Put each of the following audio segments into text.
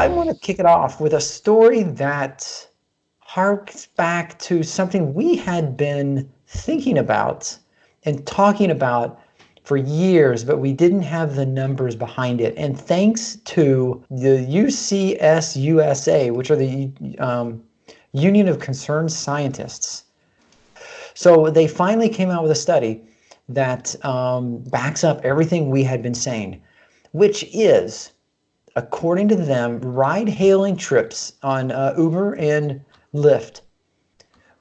I want to kick it off with a story that harks back to something we had been thinking about and talking about for years, but we didn't have the numbers behind it. And thanks to the UCSUSA, which are the Union of Concerned Scientists. So they finally came out with a study that backs up everything we had been saying, which is, according to them, ride-hailing trips on Uber and Lyft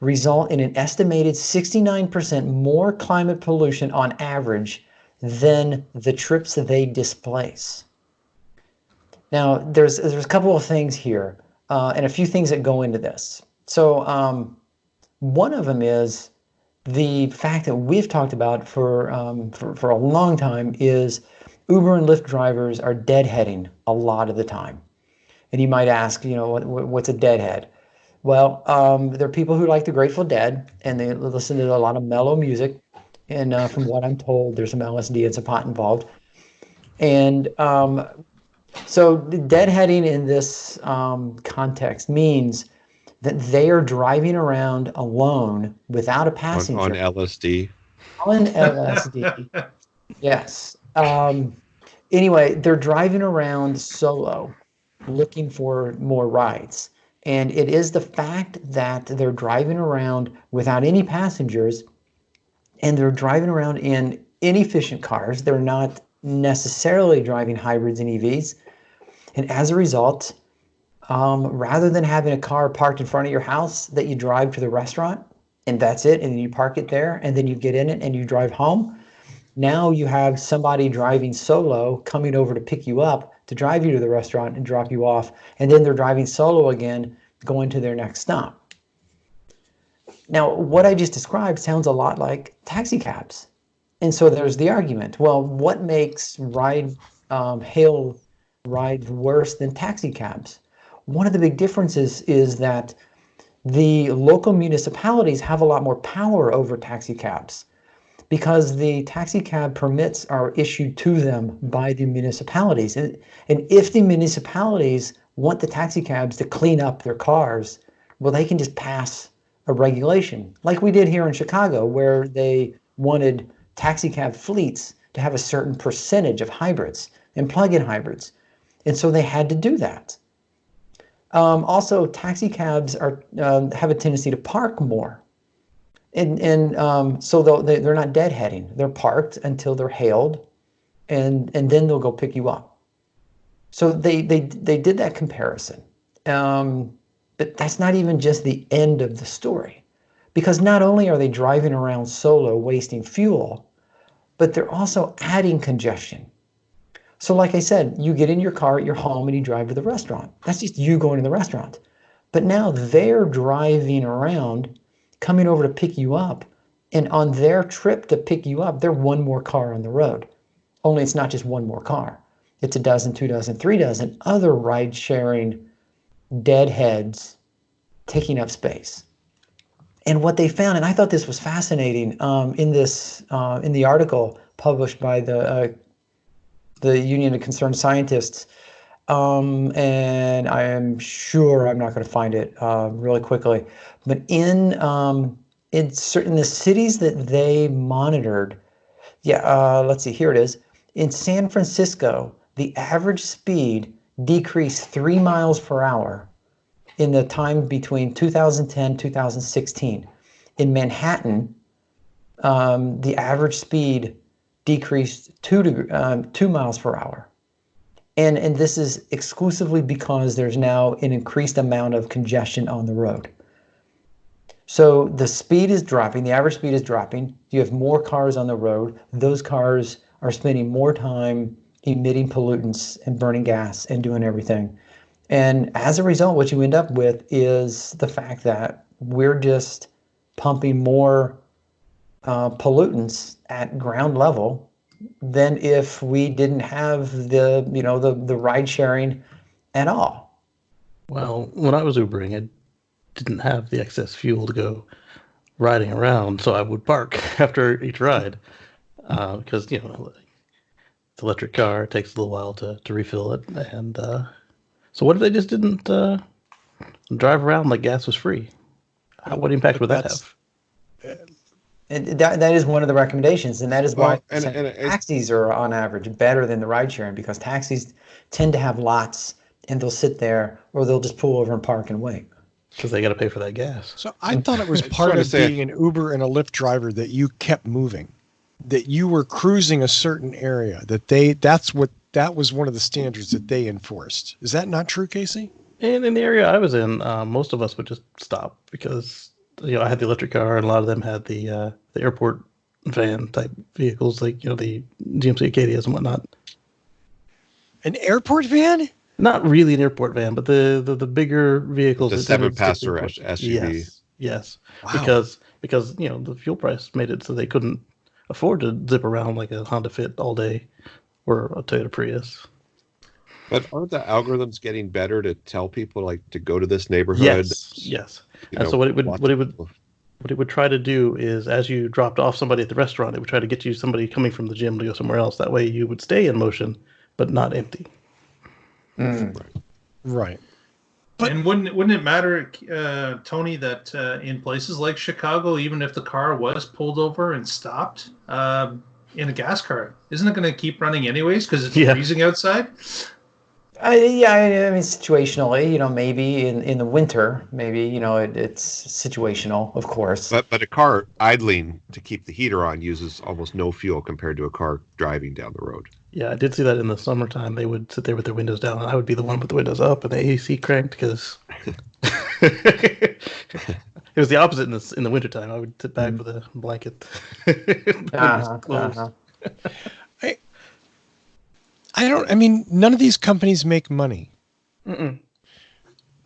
result in an estimated 69% more climate pollution on average than the trips that they displace. Now, there's a couple of things here and a few things that go into this. So one of them is the fact that we've talked about for a long time is Uber and Lyft drivers are deadheading a lot of the time. And you might ask, what's a deadhead? Well, there are people who like the Grateful Dead, and they listen to a lot of mellow music. And from what I'm told, there's some LSD and some pot involved. And so deadheading in this context means that they are driving around alone without a passenger. On LSD. On LSD, yes. Anyway, they're driving around solo, looking for more rides. And it is the fact that they're driving around without any passengers, and they're driving around in inefficient cars. They're not necessarily driving hybrids and EVs. And as a result, rather than having a car parked in front of your house that you drive to the restaurant, and that's it, and then you park it there, and then you get in it and you drive home, now you have somebody driving solo coming over to pick you up, to drive you to the restaurant and drop you off, and then they're driving solo again, going to their next stop. Now, what I just described sounds a lot like taxi cabs. And so there's the argument, well, what makes hail rides worse than taxi cabs? One of the big differences is that the local municipalities have a lot more power over taxi cabs, because the taxi cab permits are issued to them by the municipalities. And if the municipalities want the taxi cabs to clean up their cars, well, they can just pass a regulation, like we did here in Chicago, where they wanted taxi cab fleets to have a certain percentage of hybrids and plug-in hybrids. And so they had to do that. Also, taxi cabs have a tendency to park more. And so they're not deadheading. They're parked until they're hailed, and then they'll go pick you up. So they did that comparison. But that's not even just the end of the story, because not only are they driving around solo wasting fuel, but they're also adding congestion. So like I said, you get in your car at your home and you drive to the restaurant. That's just you going to the restaurant. But now they're driving around, coming over to pick you up, and on their trip to pick you up, they're one more car on the road. Only it's not just one more car. It's a dozen, 2 dozen, 3 dozen other ride-sharing deadheads taking up space. And what they found, and I thought this was fascinating, in the article published by the Union of Concerned Scientists, and I am sure I'm not going to find it really quickly, but in the cities that they monitored, let's see, here it is. In San Francisco, the average speed decreased 3 miles per hour in the time between 2010 and 2016. In Manhattan, the average speed decreased 2 miles per hour. And this is exclusively because there's now an increased amount of congestion on the road. So the speed is dropping, the average speed is dropping. You have more cars on the road. Those cars are spending more time emitting pollutants and burning gas and doing everything. And as a result, what you end up with is the fact that we're just pumping more pollutants at ground level than if we didn't have the ride sharing at all. Well, when I was Ubering, I didn't have the excess fuel to go riding around, so I would park after each ride because it's an electric car. It takes a little while to refill it, and so So what if they just didn't drive around like gas was free? What impact would that have? And that is one of the recommendations, and that is why and taxis are on average better than the ride sharing, because taxis tend to have lots and they'll sit there or they'll just pull over and park and wait. Because they got to pay for that gas. So I thought it was part of being an Uber and a Lyft driver that you kept moving, that you were cruising a certain area, that was one of the standards that they enforced. Is that not true, Casey? And in the area I was in, most of us would just stop because I had the electric car, and a lot of them had the airport van type vehicles, like the GMC Acadias and whatnot. An airport van? Not really an airport van, but the bigger vehicles. The 7-passenger SUV. Yes. Wow. Because the fuel price made it so they couldn't afford to zip around like a Honda Fit all day or a Toyota Prius. But aren't the algorithms getting better to tell people to go to this neighborhood? Yes. And so what it would try to do is, as you dropped off somebody at the restaurant, it would try to get you somebody coming from the gym to go somewhere else. That way you would stay in motion, but not empty. Right. And wouldn't it matter, Tony, that in places like Chicago, even if the car was pulled over and stopped in a gas car, isn't it going to keep running anyways because it's freezing outside? I mean, situationally, maybe in the winter, maybe, it's situational, of course. But a car idling to keep the heater on uses almost no fuel compared to a car driving down the road. Yeah, I did see that in the summertime. They would sit there with their windows down, and I would be the one with the windows up and the AC cranked because it was the opposite in the wintertime. I would sit back with a blanket. None of these companies make money. Mm-mm.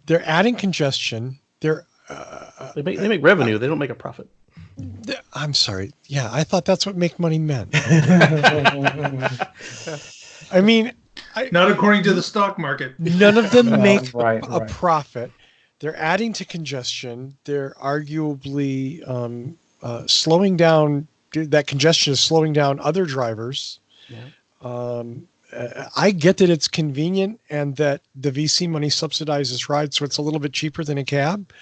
They're adding congestion. They make revenue. They don't make a profit. I'm sorry. Yeah, I thought that's what make money meant. Not according to the stock market. None of them make a profit. They're adding to congestion. They're arguably slowing down. That congestion is slowing down other drivers. Yeah. I get that it's convenient and that the VC money subsidizes rides, so it's a little bit cheaper than a cab.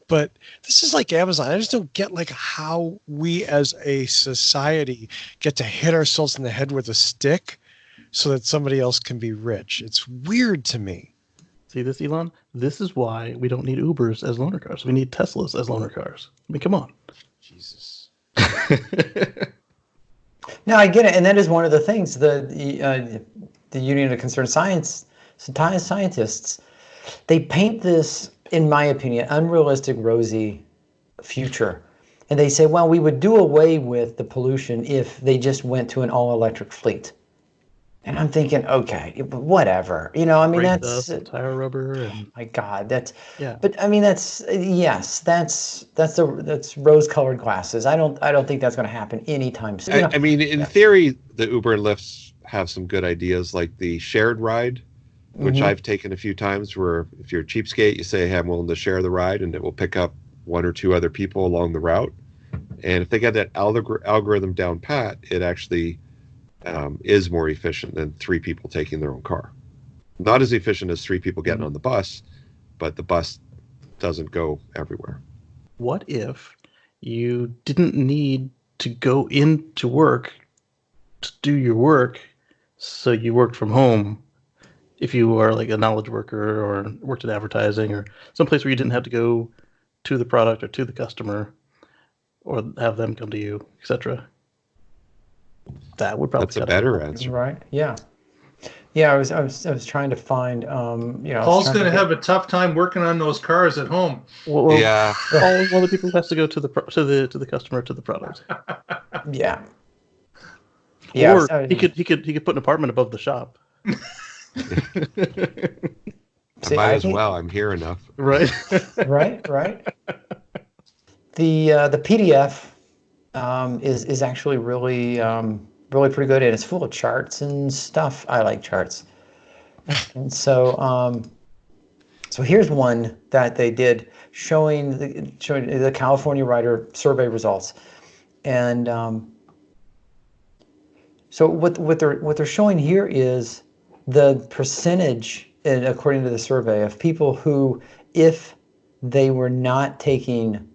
But this is like Amazon. I just don't get how we as a society get to hit ourselves in the head with a stick so that somebody else can be rich. It's weird to me. See this, Elon? This is why we don't need Ubers as loaner cars. We need Teslas as loaner cars. I mean, come on. Jesus. No, I get it, and that is one of the things the Union of Concerned Scientists, they paint this, in my opinion, unrealistic, rosy future, and they say, well, we would do away with the pollution if they just went to an all-electric fleet. And I'm thinking, okay, whatever, that's tire rubber. And... my God, that's yeah. But I mean, that's rose-colored glasses. I don't think that's going to happen anytime soon. In theory, the Uber and Lyfts have some good ideas, like the shared ride, which I've taken a few times. Where if you're a cheapskate, you say, "Hey, I'm willing to share the ride," and it will pick up one or two other people along the route. And if they get that algorithm down pat, it actually is more efficient than 3 people taking their own car. Not as efficient as 3 people getting on the bus, but the bus doesn't go everywhere. What if you didn't need to go into work to do your work, so you worked from home? If you are like a knowledge worker or worked in advertising or someplace where you didn't have to go to the product or to the customer or have them come to you, etc. That would probably That's a better answer, right? Yeah. I was trying to find. Paul's going to have a tough time working on those cars at home. Well, yeah. All the people has to go to the customer, to the product. Yeah. Or he could put an apartment above the shop. Might as well. I'm here enough. Right. right. The PDF is actually really pretty good, and it's full of charts and stuff. I like charts, and so here's one that they did showing the California Ryder survey results, and so what they're showing here is the percentage and according to the survey, of people who, if they were not taking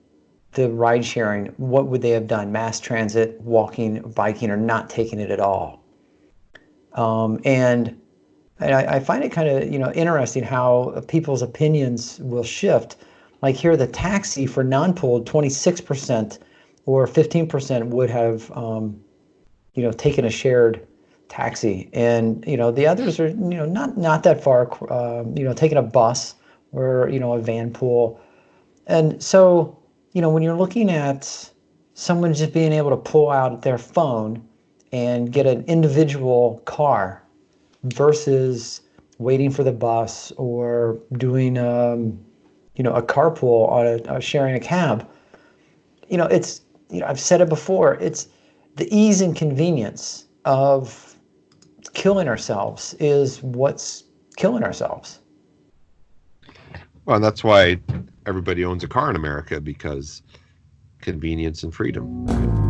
the ride sharing, what would they have done? Mass transit, walking, biking, or not taking it at all? And I find it kind of interesting how people's opinions will shift. Like here, the taxi for non-pooled, 26% or 15% would have taken a shared taxi, and the others are not that far, taking a bus or a van pool. And so when you're looking at someone just being able to pull out their phone and get an individual car versus waiting for the bus or doing a carpool on a sharing a cab, it's I've said it before, it's the ease and convenience of killing ourselves is what's killing ourselves. Well, and that's why everybody owns a car in America, because convenience and freedom.